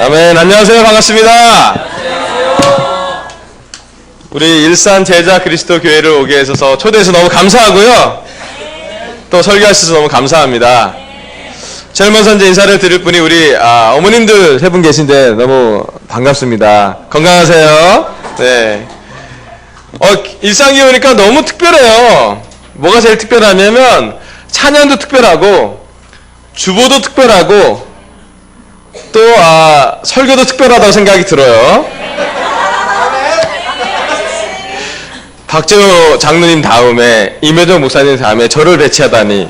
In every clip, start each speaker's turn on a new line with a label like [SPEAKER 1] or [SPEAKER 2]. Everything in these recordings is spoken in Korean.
[SPEAKER 1] 아멘. 안녕하세요. 반갑습니다. 우리 일산 제자 그리스도 교회를 오게 해주셔서 초대해서 너무 감사하고요. 또 설교하셔서 너무 감사합니다. 제일 먼저 이제 인사를 드릴 분이 우리 어머님들 세 분 계신데 너무 반갑습니다. 건강하세요. 네. 일산교회 오니까 너무 특별해요. 뭐가 제일 특별하냐면 찬양도 특별하고 주보도 특별하고 또 설교도 특별하다고 생각이 들어요. 박재호 장로님 다음에 임혜정 목사님 다음에 저를 배치하다니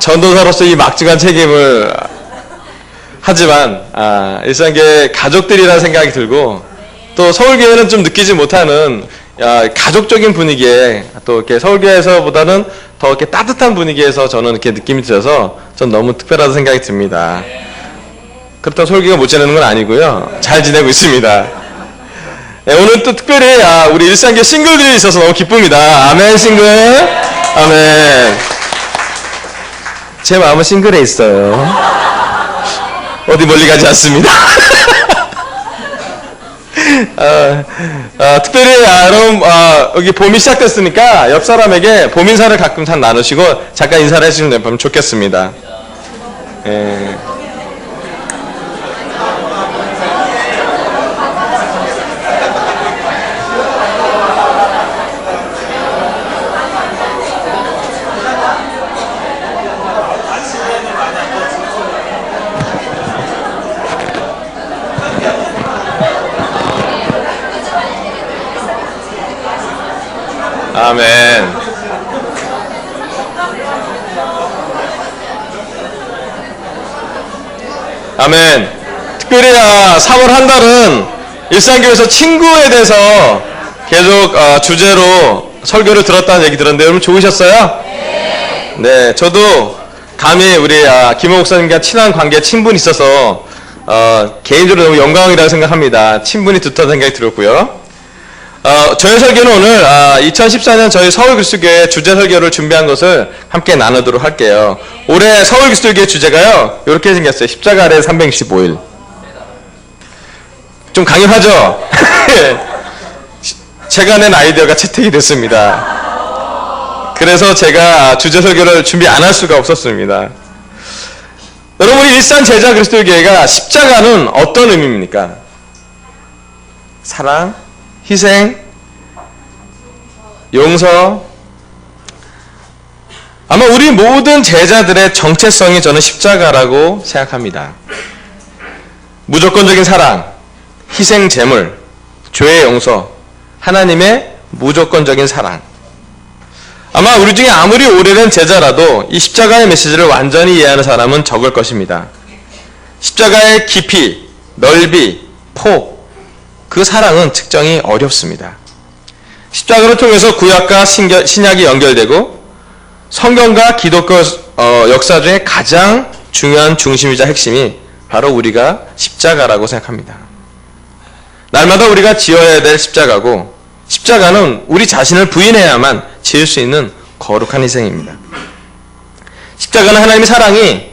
[SPEAKER 1] 전도사로서 이 막중한 책임을 하지만 일산교회 가족들이라는 생각이 들고 또 서울교회는 좀 느끼지 못하는 가족적인 분위기에 또 이렇게 서울교회에서보다는 더 이렇게 따뜻한 분위기에서 저는 이렇게 느낌이 들어서 전 너무 특별하다는 생각이 듭니다. 그렇다고 서울교회가 못 지내는 건 아니고요. 잘 지내고 있습니다. 네, 오늘 또 특별히 우리 일산교회 싱글들이 있어서 너무 기쁩니다. 아멘. 싱글. 아멘. 제 마음은 싱글에 있어요. 어디 멀리 가지 않습니다. 특별히 여러분 여기 봄이 시작됐으니까 옆 사람에게 봄 인사를 가끔 잘 나누시고 잠깐 인사를 해주시면 좋겠습니다. 아멘. 아멘. 특별히 3월 한 달은 일산교회에서 친구에 대해서 계속 주제로 설교를 들었다는 얘기 들었는데 여러분 좋으셨어요? 네, 저도 감히 우리 김호 목사님과 친한 관계 친분이 있어서 개인적으로 너무 영광이라고 생각합니다. 친분이 두터운 생각이 들었고요. 저희 설교는 오늘 2014년 저희 서울그리스도교회 주제 설교를 준비한 것을 함께 나누도록 할게요. 올해 서울그리스도교회 주제가요 이렇게 생겼어요. 십자가 아래 365일. 좀 강력하죠? 제가 낸 아이디어가 채택이 됐습니다. 그래서 제가 주제 설교를 준비 안 할 수가 없었습니다. 여러분, 우리 일산 제자 그리스도교회가 십자가는 어떤 의미입니까? 사랑, 희생, 용서. 아마 우리 모든 제자들의 정체성이 저는 십자가라고 생각합니다. 무조건적인 사랑, 희생 제물, 죄의 용서, 하나님의 무조건적인 사랑. 아마 우리 중에 아무리 오래된 제자라도 이 십자가의 메시지를 완전히 이해하는 사람은 적을 것입니다. 십자가의 깊이, 넓이, 폭, 그 사랑은 측정이 어렵습니다. 십자가를 통해서 구약과 신약이 연결되고 성경과 기독교 역사 중에 가장 중요한 중심이자 핵심이 바로 우리가 십자가라고 생각합니다. 날마다 우리가 지어야 될 십자가고, 십자가는 우리 자신을 부인해야만 지을 수 있는 거룩한 희생입니다. 십자가는 하나님의 사랑이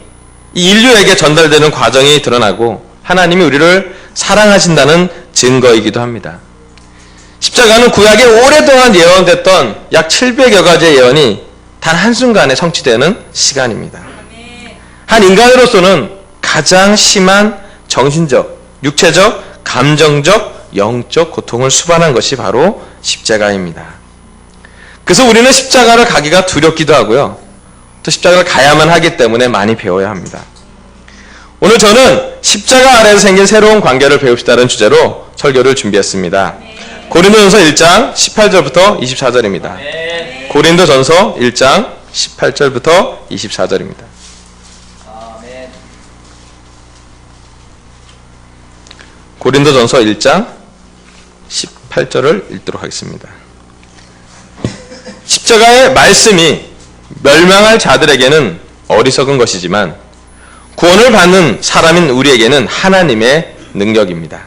[SPEAKER 1] 이 인류에게 전달되는 과정이 드러나고 하나님이 우리를 사랑하신다는 증거이기도 합니다. 십자가는 구약에 오랫동안 예언됐던 약 700여 가지의 예언이 단 한순간에 성취되는 시간입니다. 한 인간으로서는 가장 심한 정신적, 육체적, 감정적, 영적 고통을 수반한 것이 바로 십자가입니다. 그래서 우리는 십자가를 가기가 두렵기도 하고요. 또 십자가를 가야만 하기 때문에 많이 배워야 합니다. 오늘 저는 십자가 아래에서 생긴 새로운 관계를 배웁시다는 주제로 설교를 준비했습니다. 고린도전서 1장 18절부터 24절입니다. 고린도전서 1장 18절부터 24절입니다. 고린도전서 1장 18절을 읽도록 하겠습니다. 십자가의 말씀이 멸망할 자들에게는 어리석은 것이지만 구원을 받는 사람인 우리에게는 하나님의 능력입니다.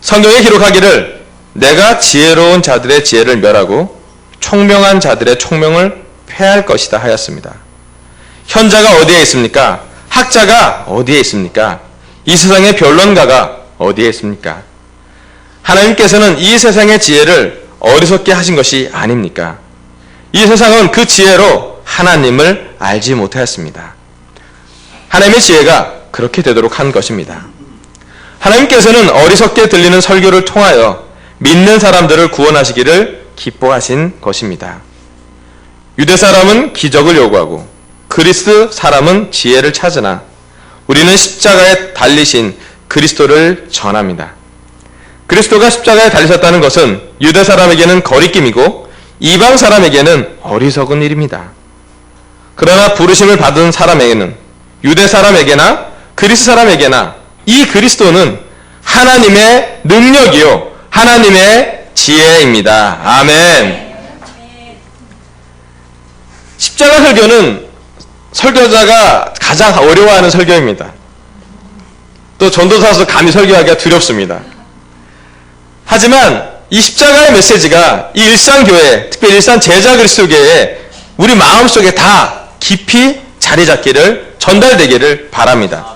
[SPEAKER 1] 성경에 기록하기를 내가 지혜로운 자들의 지혜를 멸하고 총명한 자들의 총명을 패할 것이다 하였습니다. 현자가 어디에 있습니까? 학자가 어디에 있습니까? 이 세상의 변론가가 어디에 있습니까? 하나님께서는 이 세상의 지혜를 어리석게 하신 것이 아닙니까? 이 세상은 그 지혜로 하나님을 알지 못하였습니다. 하나님의 지혜가 그렇게 되도록 한 것입니다. 하나님께서는 어리석게 들리는 설교를 통하여 믿는 사람들을 구원하시기를 기뻐하신 것입니다. 유대 사람은 기적을 요구하고 그리스 사람은 지혜를 찾으나 우리는 십자가에 달리신 그리스도를 전합니다. 그리스도가 십자가에 달리셨다는 것은 유대 사람에게는 거리낌이고 이방 사람에게는 어리석은 일입니다. 그러나 부르심을 받은 사람에게는 유대 사람에게나 그리스 사람에게나 이 그리스도는 하나님의 능력이요 하나님의 지혜입니다. 아멘. 십자가 설교는 설교자가 가장 어려워하는 설교입니다. 또 전도사로서 감히 설교하기가 두렵습니다. 하지만 이 십자가의 메시지가 이 일산교회, 특별히 일산 제자 그리스도교회에 우리 마음속에 다 깊이 자리 잡기를 전달되기를 바랍니다.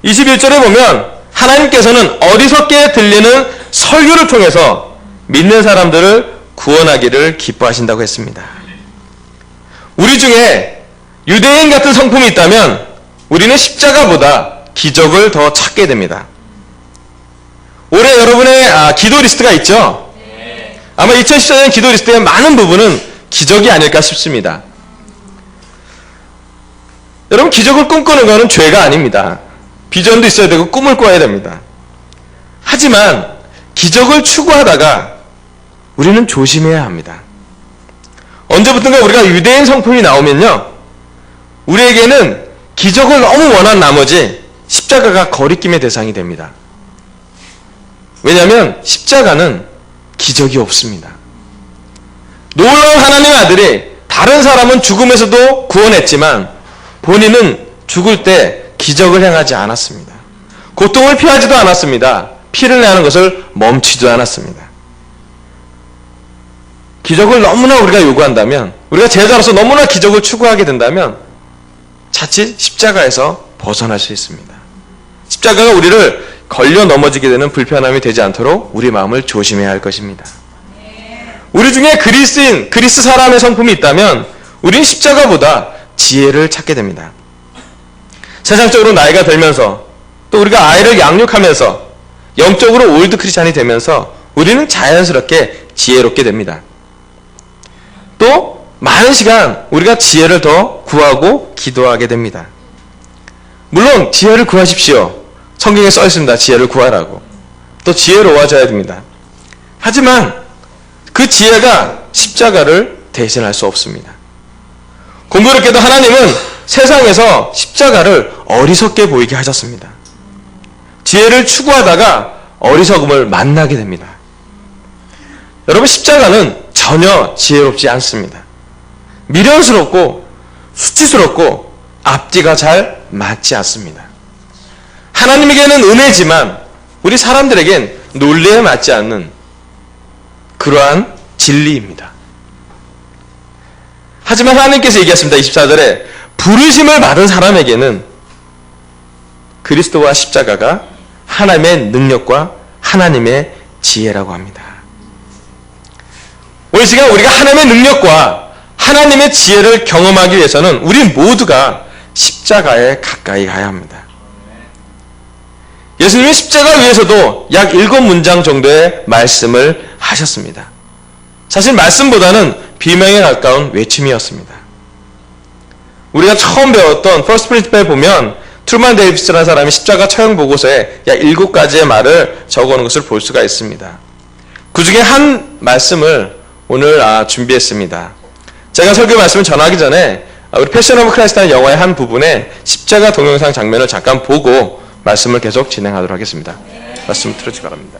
[SPEAKER 1] 21절에 보면 하나님께서는 어리석게 들리는 설교를 통해서 믿는 사람들을 구원하기를 기뻐하신다고 했습니다. 우리 중에 유대인 같은 성품이 있다면 우리는 십자가보다 기적을 더 찾게 됩니다. 올해 여러분의 기도 리스트가 있죠? 아마 2014년 기도 리스트의 많은 부분은 기적이 아닐까 싶습니다. 여러분, 기적을 꿈꾸는 것은 죄가 아닙니다. 비전도 있어야 되고 꿈을 꿔야 됩니다. 하지만 기적을 추구하다가 우리는 조심해야 합니다. 언제부턴가 우리가 유대인 성품이 나오면요, 우리에게는 기적을 너무 원한 나머지 십자가가 거리낌의 대상이 됩니다. 왜냐하면 십자가는 기적이 없습니다. 놀라운 하나님의 아들이 다른 사람은 죽음에서도 구원했지만 본인은 죽을 때 기적을 행하지 않았습니다. 고통을 피하지도 않았습니다. 피를 내는 것을 멈추지도 않았습니다. 기적을 너무나 우리가 요구한다면, 우리가 제자로서 너무나 기적을 추구하게 된다면 자칫 십자가에서 벗어날 수 있습니다. 십자가가 우리를 걸려 넘어지게 되는 불편함이 되지 않도록 우리 마음을 조심해야 할 것입니다. 우리 중에 그리스 사람의 성품이 있다면 우리는 십자가보다 지혜를 찾게 됩니다. 세상적으로 나이가 들면서 또 우리가 아이를 양육하면서 영적으로 올드 크리스찬이 되면서 우리는 자연스럽게 지혜롭게 됩니다. 또 많은 시간 우리가 지혜를 더 구하고 기도하게 됩니다. 물론 지혜를 구하십시오. 성경에 써 있습니다. 지혜를 구하라고. 또 지혜로워져야 됩니다. 하지만 그 지혜가 십자가를 대신할 수 없습니다. 공교롭게도 하나님은 세상에서 십자가를 어리석게 보이게 하셨습니다. 지혜를 추구하다가 어리석음을 만나게 됩니다. 여러분, 십자가는 전혀 지혜롭지 않습니다. 미련스럽고 수치스럽고 앞뒤가 잘 맞지 않습니다. 하나님에게는 은혜지만 우리 사람들에겐 논리에 맞지 않는 그러한 진리입니다. 하지만 하나님께서 얘기했습니다. 24절에 부르심을 받은 사람에게는 그리스도와 십자가가 하나님의 능력과 하나님의 지혜라고 합니다. 오늘 시간 우리가 하나님의 능력과 하나님의 지혜를 경험하기 위해서는 우리 모두가 십자가에 가까이 가야 합니다. 예수님이 십자가 위에서도 약 7문장 정도의 말씀을 하셨습니다. 사실 말씀보다는 비명에 가까운 외침이었습니다. 우리가 처음 배웠던 퍼스트 프린시플에 보면 트루만 데이비스라는 사람이 십자가 처형 보고서에 약 7가지의 말을 적어놓은 것을 볼 수가 있습니다. 그 중에 한 말씀을 오늘 준비했습니다. 제가 설교 말씀을 전하기 전에 우리 패션 오브 크라이스트라는 영화의 한 부분에 십자가 동영상 장면을 잠깐 보고 말씀을 계속 진행하도록 하겠습니다. 말씀 들어주시기 바랍니다.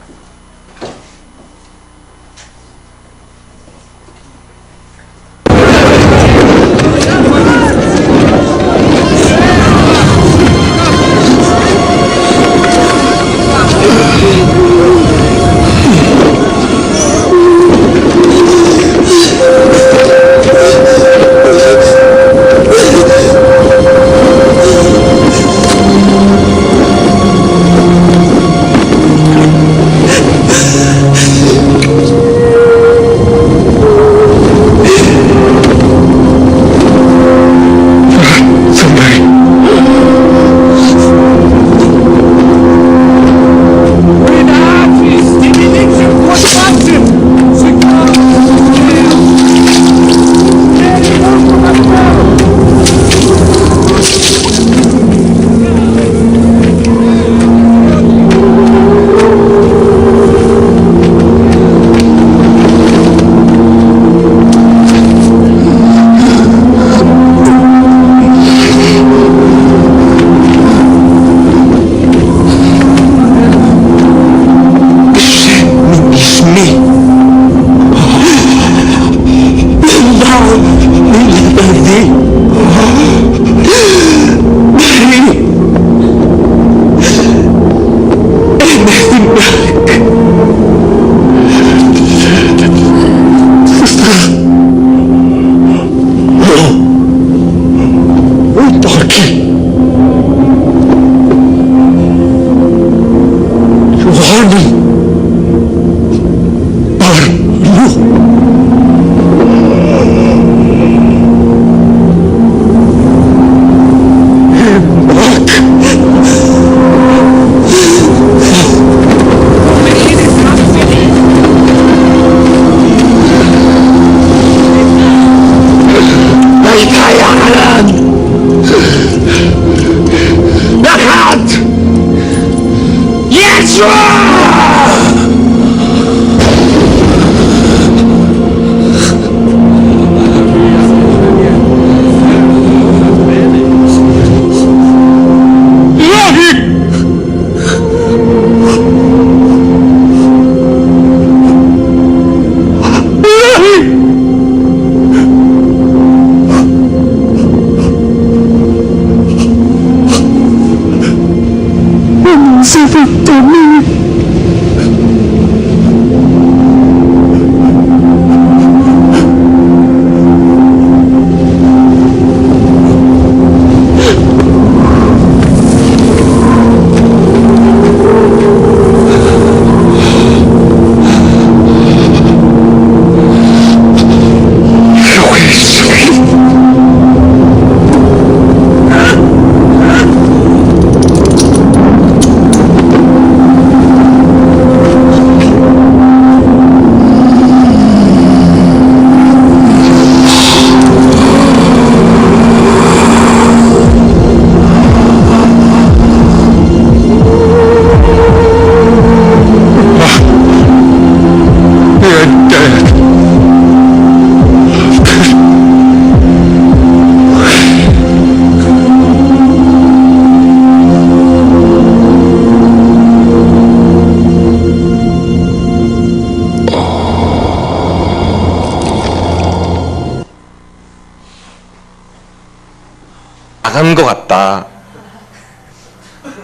[SPEAKER 1] 나간 것 같다.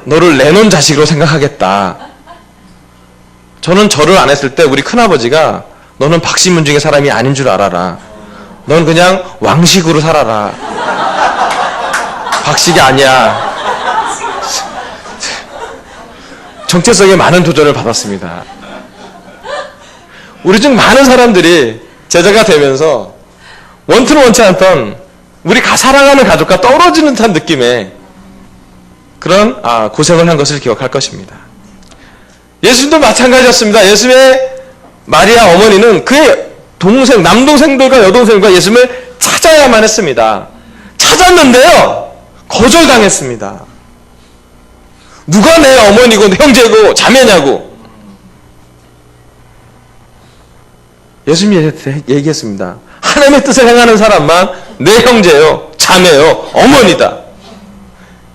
[SPEAKER 1] 너를 내놓은 자식으로 생각하겠다. 저는 절을 안 했을 때 우리 큰아버지가 너는 박씨문 중에 사람이 아닌 줄 알아라. 넌 그냥 왕식으로 살아라. 박씨가 아니야. 정체성에 많은 도전을 받았습니다. 우리 중 많은 사람들이 제자가 되면서 원투는 원치 않던 우리 사랑하는 가족과 떨어지는 듯한 느낌의 그런 고생을 한 것을 기억할 것입니다. 예수님도 마찬가지였습니다. 예수님의 마리아 어머니는 그의 동생, 남동생들과 여동생과 예수님을 찾아야만 했습니다. 찾았는데요, 거절당했습니다. 누가 내 어머니고 형제고 자매냐고. 예수님이 얘기했습니다. 하나님의 뜻을 행하는 사람만 내 형제요, 자매요, 어머니다.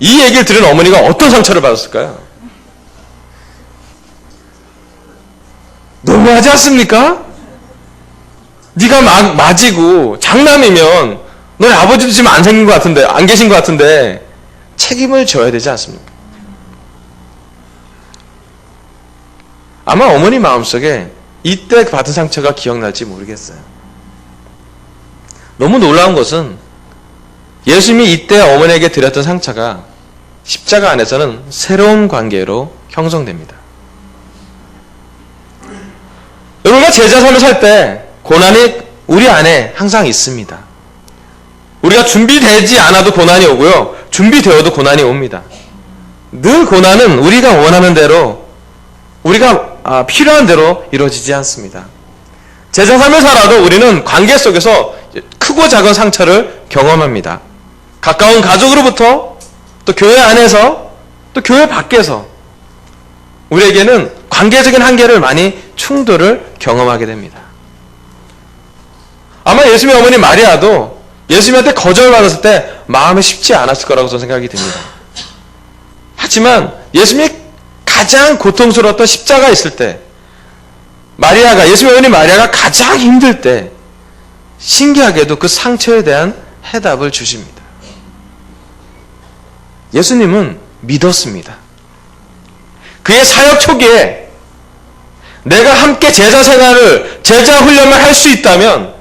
[SPEAKER 1] 이 얘기를 들은 어머니가 어떤 상처를 받았을까요? 너무하지 않습니까? 네가 맞이고 장남이면 너희 아버지도 지금 안 생긴 것 같은데, 안 계신 것 같은데 책임을 져야 되지 않습니까? 아마 어머니 마음속에 이때 받은 상처가 기억날지 모르겠어요. 너무 놀라운 것은 예수님이 이때 어머니에게 드렸던 상처가 십자가 안에서는 새로운 관계로 형성됩니다. 여러분과 제자 삶을 살 때 고난이 우리 안에 항상 있습니다. 우리가 준비되지 않아도 고난이 오고요, 준비되어도 고난이 옵니다. 늘 고난은 우리가 원하는 대로, 우리가 필요한 대로 이루어지지 않습니다. 제자 삶을 살아도 우리는 관계 속에서 크고 작은 상처를 경험합니다. 가까운 가족으로부터, 또 교회 안에서, 또 교회 밖에서 우리에게는 관계적인 한계를 많이 충돌을 경험하게 됩니다. 아마 예수님의 어머니 마리아도 예수님한테 거절받았을 때 마음이 쉽지 않았을 거라고 저는 생각이 듭니다. 하지만 예수님이 가장 고통스러웠던 십자가 있을 때, 예수님의 어머니 마리아가 가장 힘들 때 신기하게도 그 상처에 대한 해답을 주십니다. 예수님은 믿었습니다. 그의 사역 초기에 내가 함께 제자 생활을, 제자 훈련을 할 수 있다면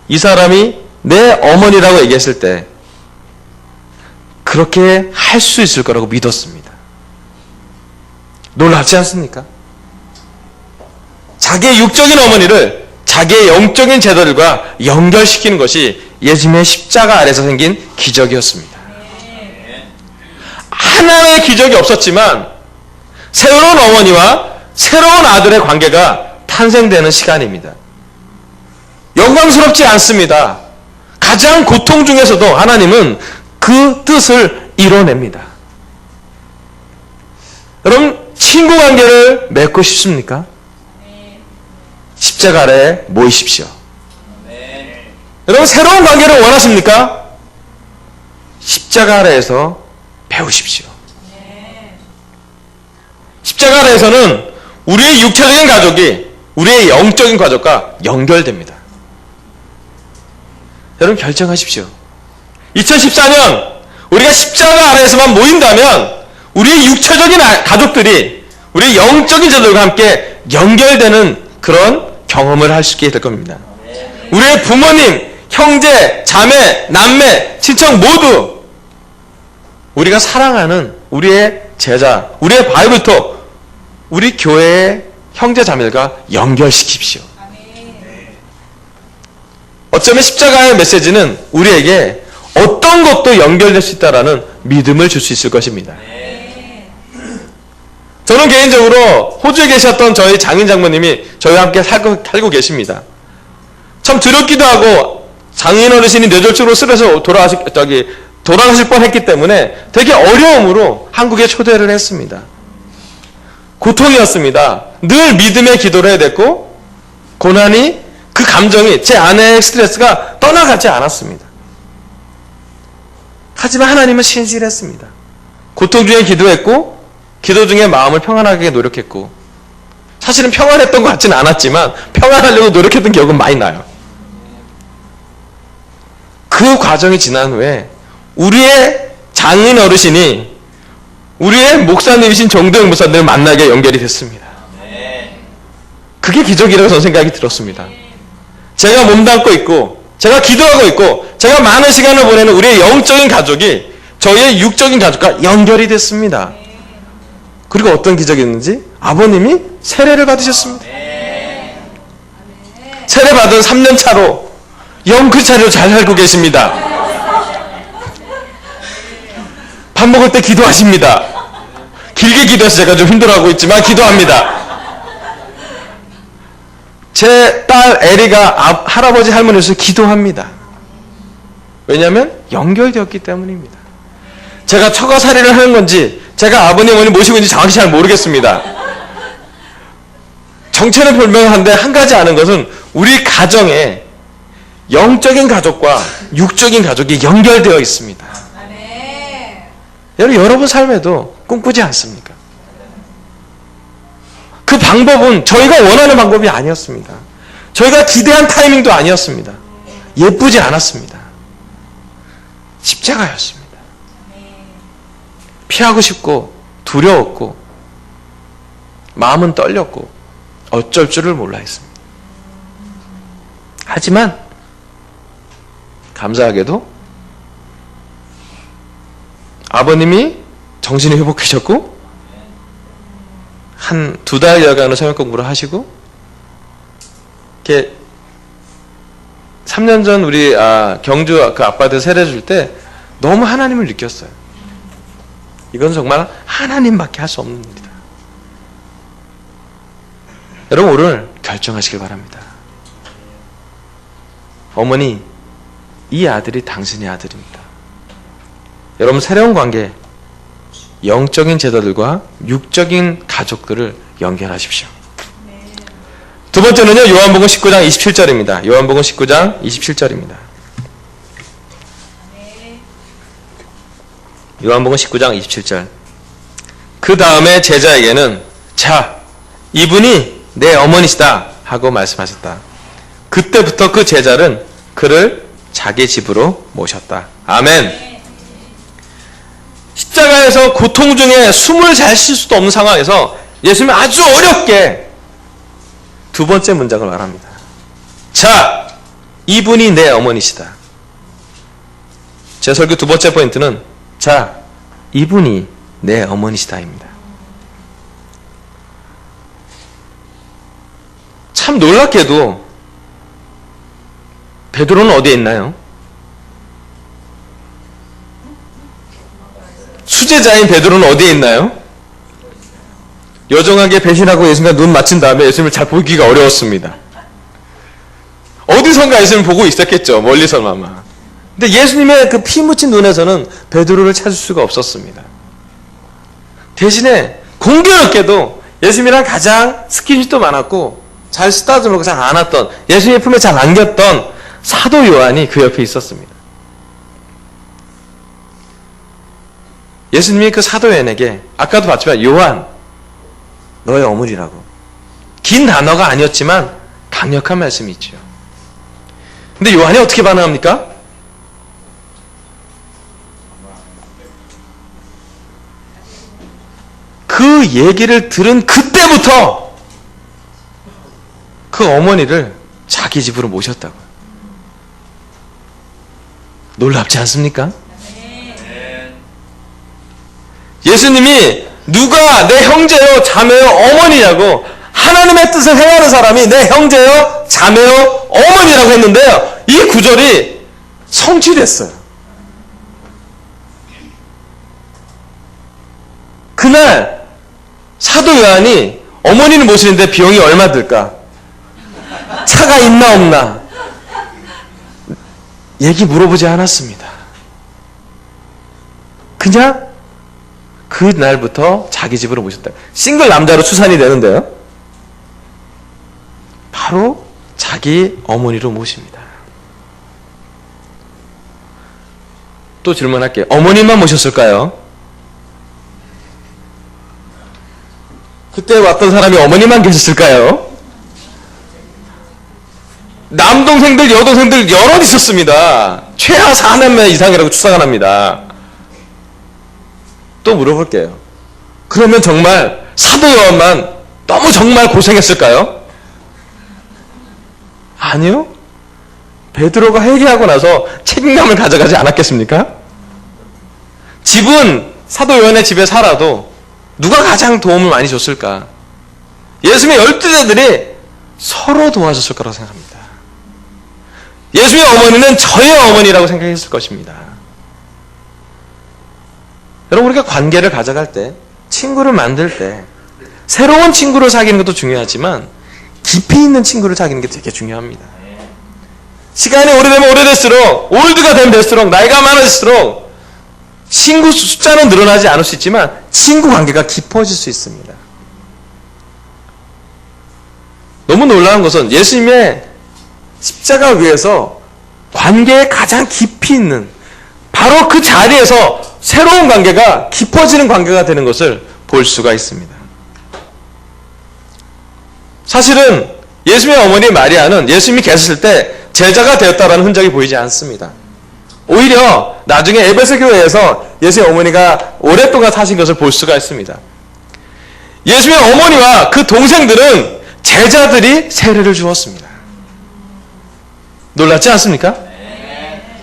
[SPEAKER 1] 이 사람이 내 어머니라고 얘기했을 때 그렇게 할 수 있을 거라고 믿었습니다. 놀랍지 않습니까? 자기의 육적인 어머니를 자기의 영적인 제자들과 연결시키는 것이 예수님의 십자가 아래서 생긴 기적이었습니다. 하나의 기적이 없었지만 새로운 어머니와 새로운 아들의 관계가 탄생되는 시간입니다. 영광스럽지 않습니다. 가장 고통 중에서도 하나님은 그 뜻을 이뤄냅니다. 여러분, 친구 관계를 맺고 싶습니까? 십자가 아래에 모이십시오. 여러분, 새로운 관계를 원하십니까? 십자가 아래에서 배우십시오. 십자가 아래에서는 우리의 육체적인 가족이 우리의 영적인 가족과 연결됩니다. 여러분, 결정하십시오. 2014년 우리가 십자가 아래에서만 모인다면 우리의 육체적인 가족들이 우리의 영적인 자들과 함께 연결되는 그런 경험을 할 수 있게 될 겁니다. 우리의 부모님, 형제, 자매, 남매, 친척 모두 우리가 사랑하는 우리의 제자, 우리의 바이블토, 우리 교회의 형제 자매들과 연결시킵시오. 어쩌면 십자가의 메시지는 우리에게 어떤 것도 연결될 수 있다라는 믿음을 줄 수 있을 것입니다. 저는 개인적으로 호주에 계셨던 저희 장인 장모님이 저희와 함께 살고 계십니다. 참 두렵기도 하고 장인 어르신이 뇌졸중으로 쓰러져 돌아가실 뻔했기 때문에 되게 어려움으로 한국에 초대를 했습니다. 고통이었습니다. 늘 믿음의 기도를 해야 됐고 고난이 그 감정이 제 아내의 스트레스가 떠나가지 않았습니다. 하지만 하나님은 신실했습니다. 고통 중에 기도했고 기도 중에 마음을 평안하게 노력했고 사실은 평안했던 것 같지는 않았지만 평안하려고 노력했던 기억은 많이 나요. 그 과정이 지난 후에 우리의 장인 어르신이 우리의 목사님이신 정도영 목사님을 만나게 연결이 됐습니다. 그게 기적이라고 저는 생각이 들었습니다. 제가 몸담고 있고 제가 기도하고 있고 제가 많은 시간을 보내는 우리의 영적인 가족이 저희의 육적인 가족과 연결이 됐습니다. 그리고 어떤 기적이 있는지 아버님이 세례를 받으셨습니다. 세례 받은 3년 차로 영크차로 잘 살고 계십니다. 밥 먹을 때 기도하십니다. 길게 기도해서 제가 좀 힘들어하고 있지만 기도합니다. 제 딸 에리가 할아버지 할머니에서 기도합니다. 왜냐하면 연결되었기 때문입니다. 제가 처가살이를 하는 건지 제가 아버님 어머니 모시고 있는지 정확히 잘 모르겠습니다. 정체는 분명한데 한 가지 아는 것은 우리 가정에 영적인 가족과 육적인 가족이 연결되어 있습니다. 여러분 삶에도 꿈꾸지 않습니까? 그 방법은 저희가 원하는 방법이 아니었습니다. 저희가 기대한 타이밍도 아니었습니다. 예쁘지 않았습니다. 십자가였습니다. 피하고 싶고 두려웠고 마음은 떨렸고 어쩔 줄을 몰라 했습니다. 하지만 감사하게도 아버님이 정신이 회복하셨고 한 2달여간의 성역 공부를 하시고 이렇게 3년 전 우리 경주 그 아빠들 세례 줄 때 너무 하나님을 느꼈어요. 이건 정말 하나님밖에 할 수 없는 일이다. 여러분 오늘 결정하시길 바랍니다. 어머니, 이 아들이 당신의 아들입니다. 여러분 새로운 관계, 영적인 제자들과 육적인 가족들을 연결하십시오. 두 번째는요, 요한복음 19장 27절입니다. 요한복음 19장 27절입니다. 요한복음 19장 27절. 그 다음에 제자에게는 자, 이분이 내 어머니시다 하고 말씀하셨다. 그때부터 그 제자는 그를 자기 집으로 모셨다. 아멘. 십자가에서 고통 중에 숨을 잘 쉴 수도 없는 상황에서 예수님이 아주 어렵게 두 번째 문장을 말합니다. 자, 이분이 내 어머니시다. 제 설교 두 번째 포인트는 자, 이분이 내 어머니시다입니다. 참 놀랍게도 베드로는 어디에 있나요? 수제자인 베드로는 어디에 있나요? 여정하게 배신하고 예수님과 눈 맞춘 다음에 예수님을 잘 보기가 어려웠습니다. 어디선가 예수님을 보고 있었겠죠. 멀리서나마. 근데 예수님의 그 피 묻힌 눈에서는 베드로를 찾을 수가 없었습니다. 대신에 공교롭게도 예수님이랑 가장 스킨십도 많았고 잘 쓰다듬고 잘 안았던 예수님의 품에 잘 안겼던 사도 요한이 그 옆에 있었습니다. 예수님이 그 사도 요한에게 아까도 봤지만 요한 너의 어머니라고 긴 단어가 아니었지만 강력한 말씀이 있죠. 근데 요한이 어떻게 반응합니까? 그 얘기를 들은 그때부터 그 어머니를 자기 집으로 모셨다고. 놀랍지 않습니까? 예수님이 누가 내 형제요, 자매요, 어머니냐고, 하나님의 뜻을 행하는 사람이 내 형제요, 자매요, 어머니라고 했는데요. 이 구절이 성취됐어요. 그날 사도 요한이 어머니를 모시는데 비용이 얼마 들까? 차가 있나 없나? 얘기 물어보지 않았습니다. 그냥 그날부터 자기 집으로 모셨다. 싱글 남자로 추산이 되는데요. 바로 자기 어머니로 모십니다. 또 질문할게요. 어머니만 모셨을까요? 그때 왔던 사람이 어머니만 계셨을까요? 남동생들, 여동생들 여럿 있었습니다. 최하 4남매 이상이라고 추사가 납니다. 또 물어볼게요. 그러면 정말 사도 요한만 너무 정말 고생했을까요? 아니요. 베드로가 회개하고 나서 책임감을 가져가지 않았겠습니까? 집은 사도 요한의 집에 살아도 누가 가장 도움을 많이 줬을까? 예수님의 12제자들이 서로 도와줬을 거라고 생각합니다. 예수의 어머니는 저의 어머니라고 생각했을 것입니다. 여러분, 우리가 관계를 가져갈 때, 친구를 만들 때, 새로운 친구를 사귀는 것도 중요하지만 깊이 있는 친구를 사귀는 게 되게 중요합니다. 시간이 오래되면 오래될수록, 올드가 되면 될수록, 나이가 많아질수록 친구 숫자는 늘어나지 않을 수 있지만 친구 관계가 깊어질 수 있습니다. 너무 놀라운 것은 예수님의 십자가 위에서 관계에 가장 깊이 있는, 바로 그 자리에서 새로운 관계가 깊어지는 관계가 되는 것을 볼 수가 있습니다. 사실은 예수님의 어머니 마리아는 예수님이 계셨을 때 제자가 되었다라는 흔적이 보이지 않습니다. 오히려 나중에 에베소 교회에서 예수의 어머니가 오랫동안 사신 것을 볼 수가 있습니다. 예수님의 어머니와 그 동생들은 제자들이 세례를 주었습니다. 놀랍지 않습니까?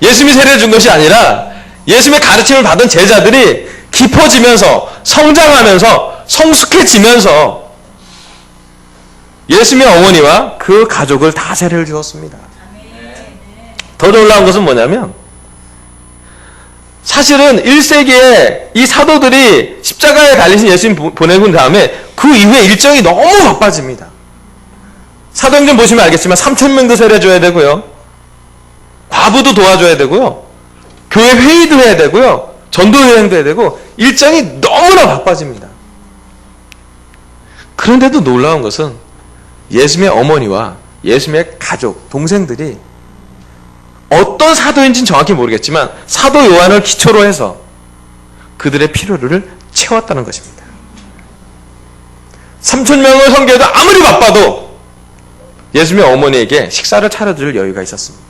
[SPEAKER 1] 예수님이 세례를 준 것이 아니라 예수님의 가르침을 받은 제자들이 깊어지면서 성장하면서 성숙해지면서 예수님의 어머니와 그 가족을 다 세례를 주었습니다. 더 놀라운 것은 뭐냐면 사실은 1세기에 이 사도들이 십자가에 달리신 예수님 보내고 난 다음에 그 이후에 일정이 너무 바빠집니다. 사도행전 보시면 알겠지만 3,000명도 세례줘야 되고요. 과부도 도와줘야 되고요. 교회 회의도 해야 되고요. 전도 여행도 해야 되고 일정이 너무나 바빠집니다. 그런데도 놀라운 것은 예수님의 어머니와 예수님의 가족, 동생들이 어떤 사도인지는 정확히 모르겠지만 사도 요한을 기초로 해서 그들의 필요를 채웠다는 것입니다. 3,000명을 섬겨도 아무리 바빠도 예수님의 어머니에게 식사를 차려줄 여유가 있었습니다.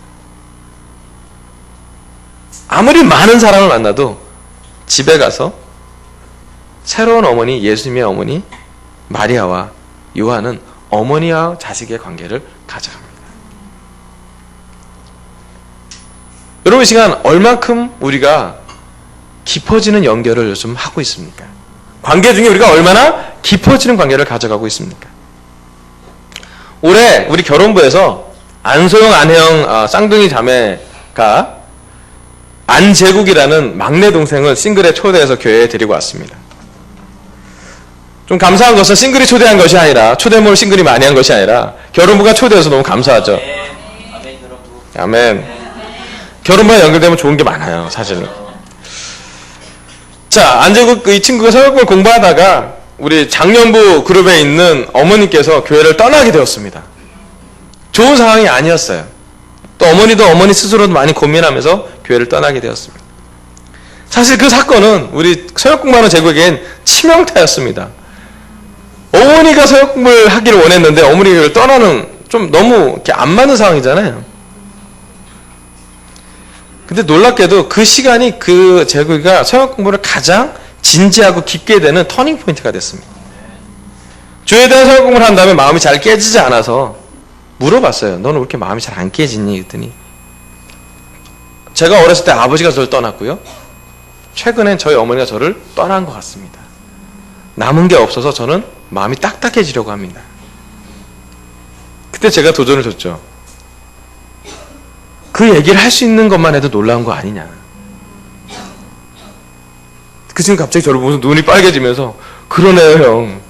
[SPEAKER 1] 아무리 많은 사람을 만나도 집에 가서 새로운 어머니, 예수님의 어머니 마리아와 요한은 어머니와 자식의 관계를 가져갑니다. 여러분, 이 시간 얼만큼 우리가 깊어지는 연결을 요즘 하고 있습니까? 관계 중에 우리가 얼마나 깊어지는 관계를 가져가고 있습니까? 올해 우리 결혼부에서 안소영, 안혜영 쌍둥이 자매가 안재국이라는 막내 동생을 싱글에 초대해서 교회에 데리고 왔습니다. 좀 감사한 것은 싱글이 초대한 것이 아니라, 초대모를 싱글이 많이 한 것이 아니라 결혼부가 초대해서 너무 감사하죠. 아멘. 결혼부에 연결되면 좋은 게 많아요, 사실은. 자, 안재국 이 친구가 서역을 공부하다가 우리 장년부 그룹에 있는 어머니께서 교회를 떠나게 되었습니다. 좋은 상황이 아니었어요. 또 어머니도 어머니 스스로도 많이 고민하면서 교회를 떠나게 되었습니다. 사실 그 사건은 우리 서역 공부하는 제국에겐 치명타였습니다. 어머니가 서역 공부를 하기를 원했는데 어머니가 교회를 떠나는, 좀 너무 이렇게 안 맞는 상황이잖아요. 근데 놀랍게도 그 시간이 그 제국이가 서역 공부를 가장 진지하고 깊게 되는 터닝 포인트가 됐습니다. 주에 대한 성경 공부를 한 다음에 마음이 잘 깨지지 않아서 물어봤어요. 너는 왜 이렇게 마음이 잘 안 깨지니? 그랬더니 제가 어렸을 때 아버지가 저를 떠났고요. 최근엔 저희 어머니가 저를 떠난 것 같습니다. 남은 게 없어서 저는 마음이 딱딱해지려고 합니다. 그때 제가 도전을 줬죠. 그 얘기를 할 수 있는 것만 해도 놀라운 거 아니냐. 그 친구 갑자기 저를 보면서 눈이 빨개지면서 그러네요 형.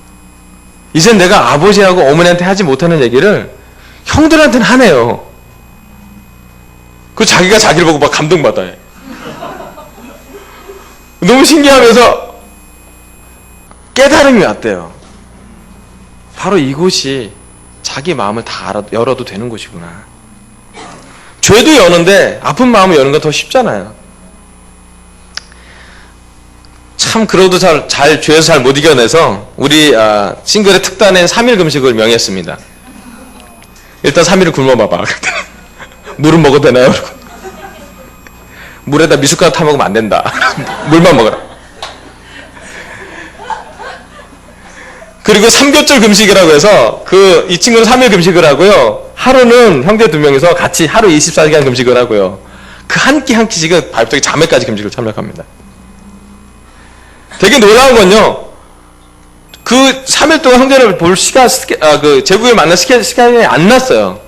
[SPEAKER 1] 이젠 내가 아버지하고 어머니한테 하지 못하는 얘기를 형들한테는 하네요. 그 자기가 자기를 보고 막 감동받아요. 너무 신기하면서 깨달음이 왔대요. 바로 이곳이 자기 마음을 다 열어도 되는 곳이구나. 죄도 여는데 아픈 마음을 여는 건 더 쉽잖아요. 참 그래도 죄에서 잘 못 이겨내서 우리 싱글의 특단의 3일 금식을 명했습니다. 일단 3일을 굶어봐봐. 물은 먹어도 되나요? 물에다 미숫가루 타먹으면 안 된다. 물만 먹어라. 그리고 3교절 금식이라고 해서 이 친구는 3일 금식을 하고요. 하루는 형제 2명이서 같이 하루 24시간 금식을 하고요. 그 한 끼 한 끼씩은 갑자기 자매까지 금식을 참여합니다. 되게 놀라운 건요. 그 3일 동안 형제를 볼 제국에 만날 시간이 안 났어요.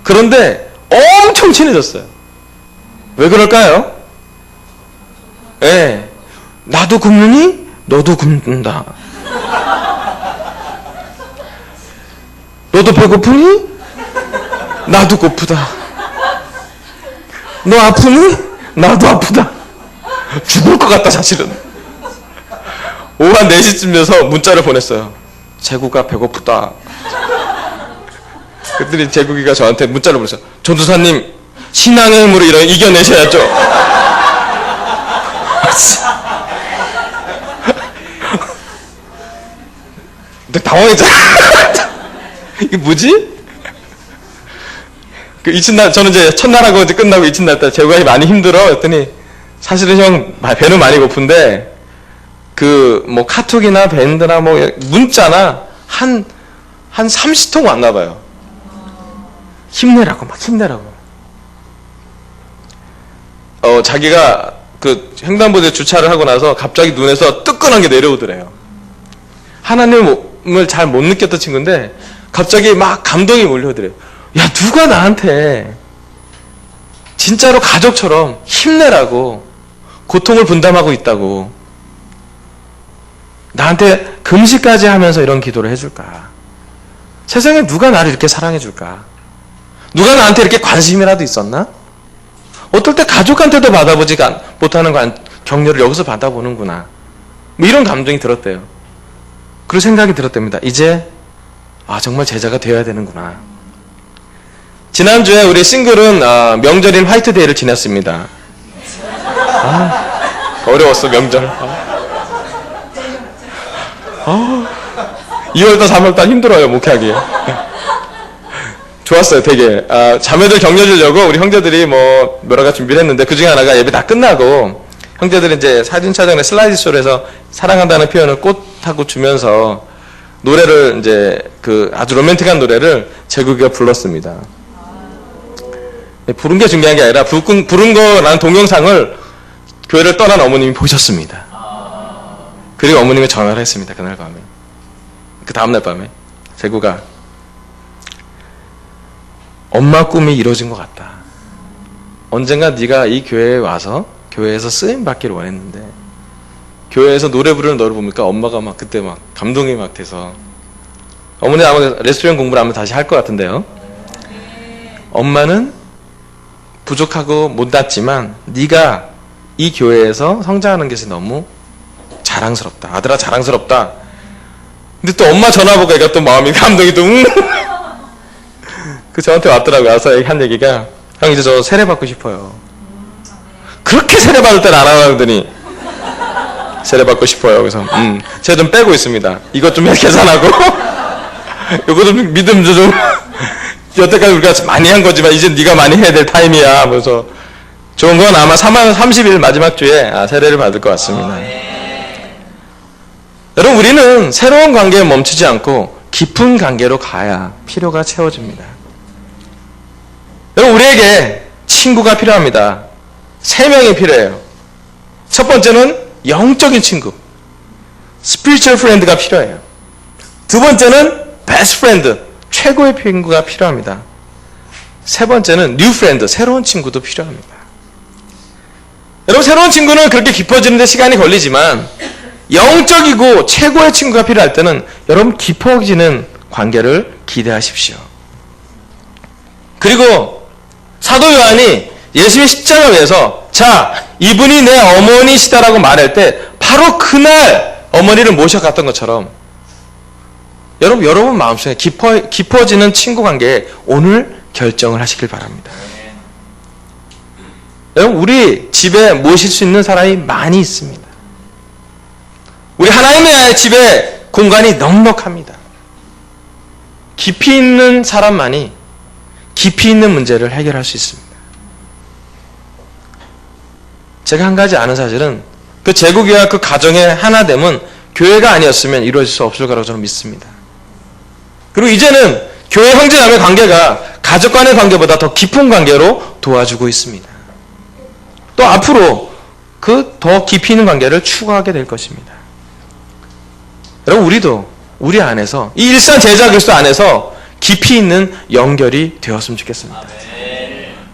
[SPEAKER 1] 그런데 엄청 친해졌어요. 왜 그럴까요? 예. 나도 굶느니 너도 굶는다. 너도 배고프니? 나도 고프다. 너 아프니? 나도 아프다. 죽을 것 같다 사실은. 오후 한 4시쯤 돼서 문자를 보냈어요. 재국아 배고프다. 그랬더니 재국이가 저한테 문자를 보냈어요. 전도사님 신앙의 힘으로 이겨내셔야죠. 근데 당황했잖아. 이게 뭐지? 저는 이제 첫날하고 이제 끝나고 이튿날 때 재국이 많이 힘들어. 그랬더니 사실은 형 배는 많이 고픈데 뭐 카톡이나 밴드나 뭐 문자나 한 30통 왔나 봐요. 힘내라고 막 힘내라고. 자기가 그 횡단보도에 주차를 하고 나서 갑자기 눈에서 뜨끈한 게 내려오더래요. 하나님을 잘 못 느꼈던 친구인데 갑자기 막 감동이 몰려오더래요. 야 누가 나한테 진짜로 가족처럼 힘내라고 고통을 분담하고 있다고 나한테 금식까지 하면서 이런 기도를 해줄까? 세상에 누가 나를 이렇게 사랑해줄까? 누가 나한테 이렇게 관심이라도 있었나? 어떨 때 가족한테도 받아보지 못하는 격려를 여기서 받아보는구나. 뭐 이런 감정이 들었대요. 그리고 생각이 들었답니다. 이제 정말 제자가 되어야 되는구나. 지난주에 우리 싱글은 명절인 화이트데이를 지냈습니다. 어려웠어 명절. 2월달 3월달 힘들어요 목회하기. 좋았어요 되게. 자매들 격려주려고 우리 형제들이 뭐 여러 가지 준비를 했는데 그 중에 하나가 예배 다 끝나고 형제들이 이제 사진 촬영에 슬라이드 쇼를 해서 사랑한다는 표현을 꽃하고 주면서 노래를 이제 아주 로맨틱한 노래를 재국이가 불렀습니다. 부른 게 중요한 게 아니라 부른 거라는 동영상을 교회를 떠난 어머님이 보셨습니다. 그리고 어머님이 전화를 했습니다. 그날 밤에. 그 다음날 밤에 재국아 엄마 꿈이 이루어진 것 같다. 언젠가 네가 이 교회에 와서 교회에서 쓰임 받기를 원했는데 교회에서 노래 부르는 너를 보니까 엄마가 막 그때 막 감동이 막 돼서 어머니 아마 레스토랑 공부를 하면 다시 할 것 같은데요. 엄마는 부족하고 못났지만 네가 이 교회에서 성장하는 것이 너무 자랑스럽다. 아들아 자랑스럽다. 근데 또 엄마 전화 보고 애가 또 마음이 감동이 또 저한테 왔더라고요. 와서 한 얘기가 형 이제 저 세례 받고 싶어요. 그렇게 세례 받을 때는 안 하더니 세례 받고 싶어요. 그래서 제가 좀 빼고 있습니다. 이것 좀 계산하고 이거 좀 믿음 좀 여태까지 우리가 많이 한 거지만 이제 네가 많이 해야 될 타임이야. 그래서 좋은 건 아마 3월 30일 마지막 주에 세례를 받을 것 같습니다. 여러분 우리는 새로운 관계에 멈추지 않고 깊은 관계로 가야 필요가 채워집니다. 여러분, 우리에게 친구가 필요합니다. 3명이 필요해요. 첫 번째는 영적인 친구, spiritual friend가 필요해요. 두 번째는 best friend, 최고의 친구가 필요합니다. 세 번째는 new friend, 새로운 친구도 필요합니다. 여러분, 새로운 친구는 그렇게 깊어지는데 시간이 걸리지만 영적이고 최고의 친구가 필요할 때는 여러분 깊어지는 관계를 기대하십시오. 그리고 사도 요한이 예수의 십자가 위에서 자, 이분이 내 어머니시다라고 말할 때 바로 그날 어머니를 모셔갔던 것처럼 여러분 마음속에 깊어지는 친구 관계에 오늘 결정을 하시길 바랍니다. 여러분, 우리 집에 모실 수 있는 사람이 많이 있습니다. 우리 하나님의 집에 공간이 넉넉합니다. 깊이 있는 사람만이 깊이 있는 문제를 해결할 수 있습니다. 제가 한 가지 아는 사실은 그 제국이와 그 가정의 하나됨은 교회가 아니었으면 이루어질 수 없을 거라고 저는 믿습니다. 그리고 이제는 교회 형제자매 관계가 가족 간의 관계보다 더 깊은 관계로 도와주고 있습니다. 또 앞으로 그 더 깊이 있는 관계를 추구하게 될 것입니다. 여러분, 우리도 우리 안에서 이 일산 제자 그리스도 안에서 깊이 있는 연결이 되었으면 좋겠습니다.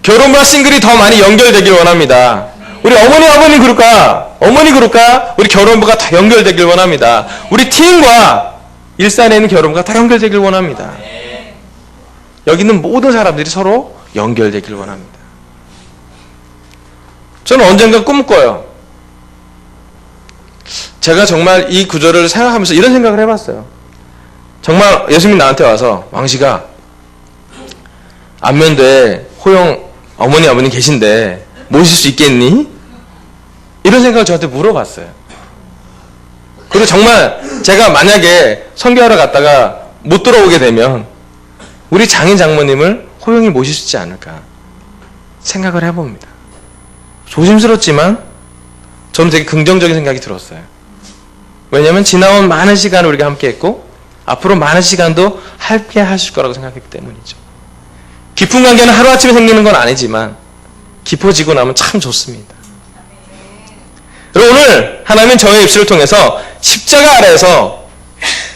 [SPEAKER 1] 결혼과 싱글이 더 많이 연결되길 원합니다. 우리 어머니 그룹과 우리 결혼부가 다 연결되길 원합니다. 우리 팀과 일산에 있는 결혼부가 다 연결되길 원합니다. 여기 있는 모든 사람들이 서로 연결되길 원합니다. 저는 언젠가 꿈꿔요. 제가 정말 이 구절을 생각하면서 이런 생각을 해봤어요. 정말 예수님이 나한테 와서 왕씨가 안면도에 호영 어머니 아버님 계신데 모실 수 있겠니? 이런 생각을 저한테 물어봤어요. 그리고 정말 제가 만약에 선교하러 갔다가 못 돌아오게 되면 우리 장인 장모님을 호영이 모실 수 있지 않을까 생각을 해봅니다. 조심스럽지만 저는 되게 긍정적인 생각이 들었어요. 왜냐하면 지나온 많은 시간을 우리가 함께 했고 앞으로 많은 시간도 함께 하실 거라고 생각했기 때문이죠. 깊은 관계는 하루아침에 생기는 건 아니지만 깊어지고 나면 참 좋습니다. 그리고 오늘 하나님은 저의 입술을 통해서 십자가 아래에서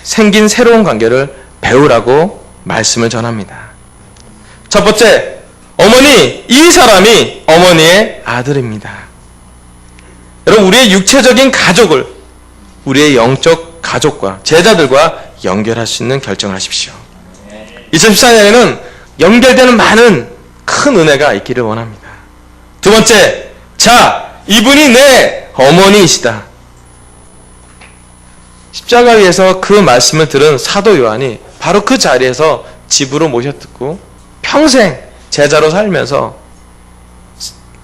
[SPEAKER 1] 생긴 새로운 관계를 배우라고 말씀을 전합니다. 첫 번째, 어머니, 이 사람이 어머니의 아들입니다. 여러분, 우리의 육체적인 가족을 우리의 영적 가족과 제자들과 연결할 수 있는 결정을 하십시오. 2014년에는 연결되는 많은 큰 은혜가 있기를 원합니다. 두 번째, 자, 이분이 내 어머니이시다. 십자가 위에서 그 말씀을 들은 사도 요한이 바로 그 자리에서 집으로 모셔듣고 평생 제자로 살면서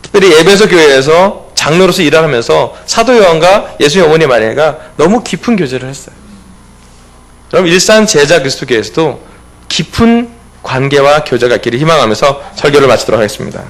[SPEAKER 1] 특별히 에베소 교회에서 장로로서 일을 하면서 사도 요한과 예수의 어머니 마리아가 너무 깊은 교제를 했어요. 그럼 일산 제자 그리스도 교회에서도 깊은 관계와 교제가 있기를 희망하면서 설교를 마치도록 하겠습니다.